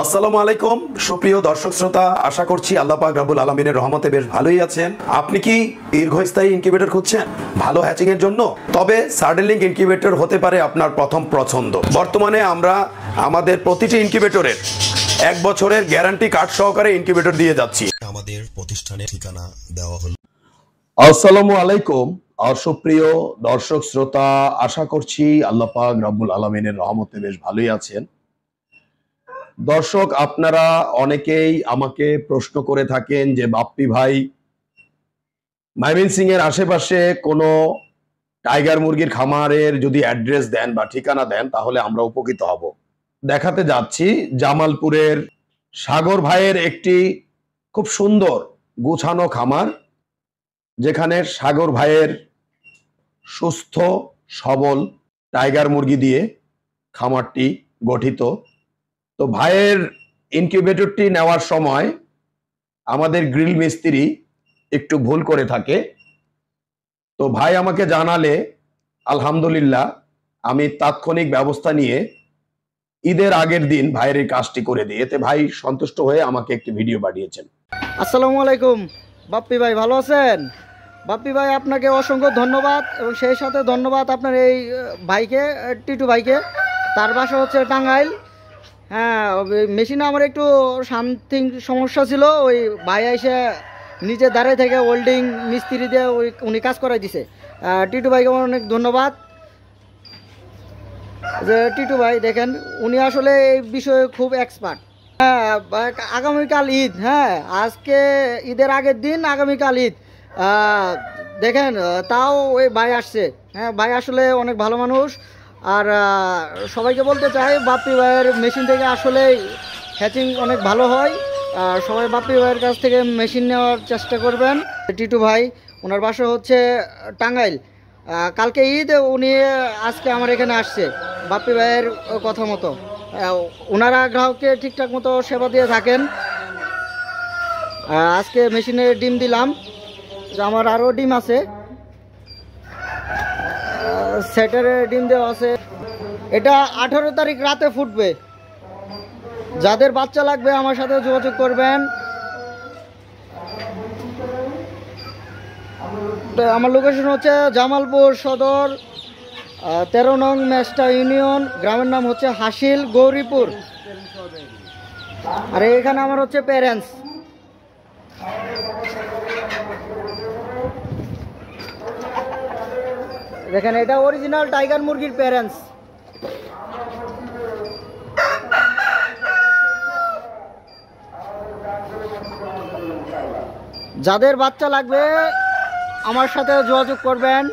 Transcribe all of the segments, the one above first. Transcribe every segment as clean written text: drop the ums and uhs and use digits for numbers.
আসসালামু আলাইকুম সুপ্রিয় দর্শক শ্রোতা, আশা করছি আল্লাহ পাক রব্বুল আলামিনের রহমতে বেশ ভালোই আছেন। আপনি কি দীর্ঘস্থায়ী ইনকিউবেটর খুঁজছেন ভালো হ্যাচিং এর জন্য? তবে সার্ডেনলিংক ইনকিউবেটর হতে পারে আপনার প্রথম পছন্দ। বর্তমানে আমরা আমাদের প্রতিটি ইনকিউবেটরের 1 বছরের গ্যারান্টি কার্ড সহকারে ইনকিউবেটর দিয়ে যাচ্ছি। আমাদের প্রতিষ্ঠানের ঠিকানা দেওয়া হলো। আসসালামু আলাইকুম সুপ্রিয় দর্শক শ্রোতা, আশা করছি আল্লাহ পাক রব্বুল আলামিনের রহমতে বেশ ভালোই আছেন। দর্শক, আপনারা অনেকেই আমাকে প্রশ্ন করে থাকেন যে বাপ্পি ভাই, ময়মনসিংহ এর আশেপাশে কোনো টাইগার মুরগির খামারের যদি অ্যাড্রেস দেন বা ঠিকানা দেন তাহলে আমরা উপকৃত হব। দেখাতে যাচ্ছি জামালপুরের সাগর ভাইয়ের একটি খুব সুন্দর গুছানো খামার, যেখানে সাগর ভাইয়ের সুস্থ সবল টাইগার মুরগি দিয়ে খামারটি গঠিত। তো ভাইয়ের ইনকিউবেটরটি নেওয়ার সময় আমাদের গ্রিল মিস্ত্রি একটু ভুল করে থাকে। তো ভাই আমাকে জানালে আলহামদুলিল্লাহ আমি তাৎক্ষণিক ব্যবস্থা নিয়ে ঈদের আগের দিন ভাইয়ের এই কাজটি করে দিই। এতে ভাই সন্তুষ্ট হয়ে আমাকে একটি ভিডিও পাঠিয়েছেন। আসসালামু আলাইকুম বাপ্পি ভাই, ভালো আছেন? বাপ্পি ভাই, আপনাকে অসংখ্য ধন্যবাদ এবং সেই সাথে ধন্যবাদ আপনার এই ভাইকে, টিটু ভাইকে। তার বাসা হচ্ছে টাঙ্গাইল। হ্যাঁ, মেশিনে আমার একটু সামথিং সমস্যা ছিল, ওই ভাই এসে নিজে দাঁড়িয়ে থেকে ওয়েল্ডিং মিস্ত্রি দিয়ে উনি কাজ করাই দিছে। টিটু ভাইকে অনেক ধন্যবাদ। যে টিটু ভাই দেখেন, উনি আসলে এই বিষয়ে খুব এক্সপার্ট। হ্যাঁ, আগামীকাল ঈদ, হ্যাঁ আজকে ঈদের আগের দিন, আগামীকাল ঈদ। দেখেন, তাও ওই ভাই আসছে। হ্যাঁ, ভাই আসলে অনেক ভালো মানুষ। আর সবাইকে বলতে চাই, বাপ্পি ভাইয়ের মেশিন থেকে আসলে হ্যাচিং অনেক ভালো হয়। সবাই বাপ্পি ভাইয়ের কাছ থেকে মেশিন নেওয়ার চেষ্টা করবেন। টিটু ভাই, ওনার বাসা হচ্ছে টাঙ্গাইল। কালকে ঈদ, উনি আজকে আমার এখানে আসছে বাপ্পি ভাইয়ের কথা মতো। ওনারা গ্রাহককে ঠিকঠাক মতো সেবা দিয়ে থাকেন। আজকে মেশিনে ডিম দিলাম, আমার আরও ডিম আছে, সেটারে ডিম দেওয়া আছে। এটা 18 তারিখ রাতে ফুটবে। যাদের বাচ্চা লাগবে আমার সাথে যোগাযোগ করবেন। আমার লোকেশন হচ্ছে জামালপুর সদর, 13 নং মেস্টা ইউনিয়ন, গ্রামের নাম হচ্ছে হাসিল গৌরীপুর। আর এখানে আমার হচ্ছে প্যারেন্টস। দেখেন, এটা অরিজিনাল টাইগার মুরগির প্যারেন্টস। যাদের বাচ্চা লাগবে আমার সাথে যোগাযোগ করবেন।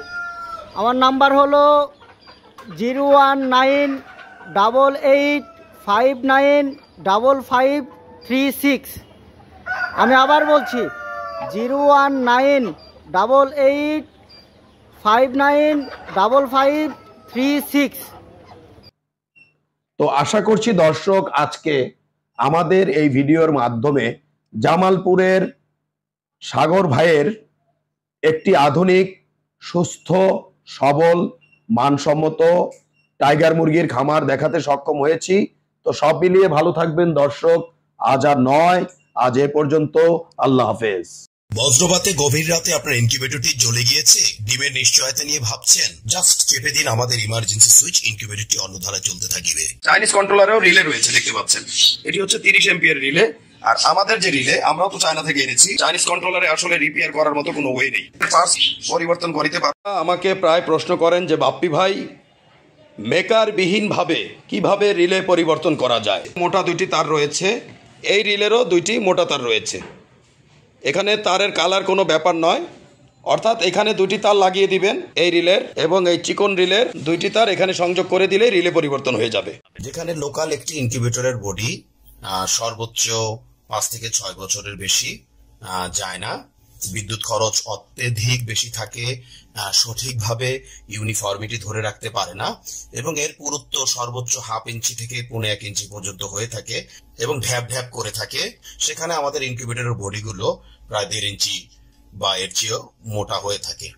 আমার নাম্বার হলো 01988595536। আমি আবার বলছি 01988595536। তো আশা করছি দর্শক, আজকে আমাদের এই ভিডিওর মাধ্যমে জামালপুরের সাগর ভাইয়ের একটি আধুনিক, সুস্থ, সবল, মানসম্মত টাইগার মুরগির খামার দেখাতে সক্ষম হয়েছি। তো সব মিলিয়ে ভালো থাকবেন দর্শক। আজ আর নয়, আজ এ পর্যন্ত। আল্লাহ হাফেজ। বজ্রপাতে গভীর রাতে আপনার ইনকিউবেটরটি জ্বলে গিয়েছে? ডিমের নিশ্চয়তা নিয়ে ভাবছেন? জাস্ট চেপে দিন আমাদের ইমার্জেন্সি সুইচ, ইনকিউবেটরটি অন্য ধারায় চলতে থাকবে। চাইনিজ কন্ট্রোলারেও রিলে রয়েছে, দেখতে পাচ্ছেন। এটি হচ্ছে 30 এম্পিয়ার রিলে। আর আমাদের যে রিলে, আমরাও তো চায়না থেকে এনেছি। চাইনিজ কন্ট্রোলারে আসলে রিপেয়ার করার মতো কোনো ওয়ে নেই, পার্টস পরিবর্তন করিতে পারে। আমাকে প্রায় প্রশ্ন করেন যে বাপ্পি ভাই, মেকার বিহীন ভাবে কিভাবে রিলে পরিবর্তন করা যায়। মোটা 2টি তার রয়েছে, এই রিলেরও 2টি মোটা তার রয়েছে। এখানে তারের কালার কোনো ব্যাপার নয়, অর্থাৎ এখানে 2টি তার লাগিয়ে দিবেন এই রিলের, এবং এই চিকন রিলের 2টি তার এখানে সংযোগ করে দিলে রিলে পরিবর্তন হয়ে যাবে। যেখানে লোকাল একটি ইনকিউবেটরের বডি সর্বোচ্চ 5 থেকে 6 বছরের বেশি যায় না, বিদ্যুৎ খরচ অত্যধিক বেশি থাকে, সঠিকভাবে ইউনিফর্মিটি ধরে রাখতে পারে না, এবং এর পুরুত্ব সর্বোচ্চ 1/2 ইঞ্চি থেকে 1.25 ইঞ্চি পর্যন্ত হয়ে থাকে এবং ঢ্যাপ ঢ্যাপ করে থাকে, সেখানে আমাদের ইনকিউবেটরের বডিগুলো প্রায় 1.5 ইঞ্চি বা এর চেয়েও মোটা হয়ে থাকে।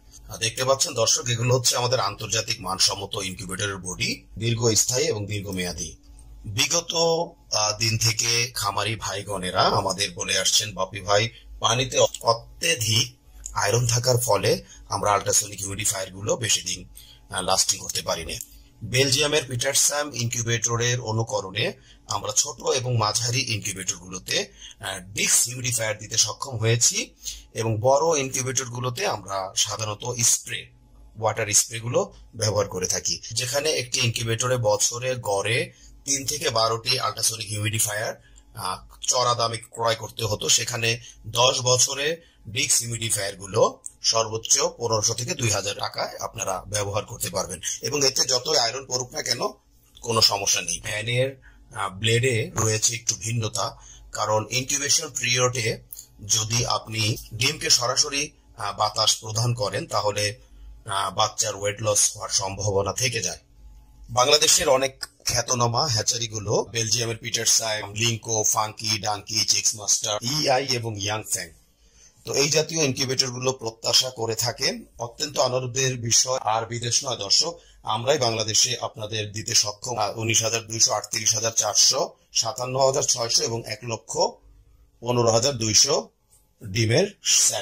দেখতে পাচ্ছেন দর্শক, এগুলো হচ্ছে আমাদের আন্তর্জাতিক মানসম্মত ইনকিউবেটরের বডি, দীর্ঘস্থায়ী এবং দীর্ঘমেয়াদী। বিগত দিন থেকে খামারি ভাইগণেরা আমাদের বলে আসছেন, বাপি ভাই, পানিতে অত্যধিক আয়রন থাকার ফলে আমরা আল্ট্রাসনিক হিউমিডিফায়ার গুলো বেশি দিন লাস্টিং করতে পারি না। বেলজিয়ামের পিটারসাম ইনকিউবেটরের অনুকরণে আমরা ছোট এবং মাঝারি ইনকিউবেটর গুলোতে ডিস্ক হিউমিডিফায়ার দিতে সক্ষম হয়েছি, এবং বড় ইনকিউবেটর গুলোতে আমরা সাধারণত স্প্রে ওয়াটার স্প্রে গুলো ব্যবহার করে থাকি। যেখানে একটি ইনকিউবেটরে বছরে গড়ে 3 থেকে 12টি আল্ট্রাসনিক হিউমিডিফায়ার চড়া দামে ক্রয় করতে হতো, সেখানে 10 বছরে ডিস্ক হিউমিডিফায়ার গুলো সর্বোচ্চ 1500 থেকে 2000 টাকায় আপনারা ব্যবহার করতে পারবেন, এবং এতে যতই আয়রন পড়ুক না কেন কোনো সমস্যা নেই। ফ্যানের ব্লেডে রয়েছে একটু ভিন্নতা, কারণ ইনকিউবেশন পিরিয়ডে যদি আপনি ডিমকে সরাসরি বাতাস প্রদান করেন তাহলে বাচ্চার ওয়েট লস হওয়ার সম্ভাবনা থেকে যায়। বাংলাদেশের অনেক খ্যাতনামা হ্যাচারিগুলো বেলজিয়ামের পিটারসাম, লিঙ্কো, ফাঙ্কি, ডাঙ্কি, চিক্স মাস্টার, ইআই এবং ইয়াংফ্যাং, তো এই জাতীয় ইনকিউবেটর গুলো প্রত্যাশা করে থাকেন। অত্যন্ত আনন্দের বিষয়, আর বিদেশ নয় দর্শক, আমরাই বাংলাদেশে আপনাদের দিতে সক্ষম 19,200, 38,400, 57,600 এবং 1,15,200 ডিমের সেট।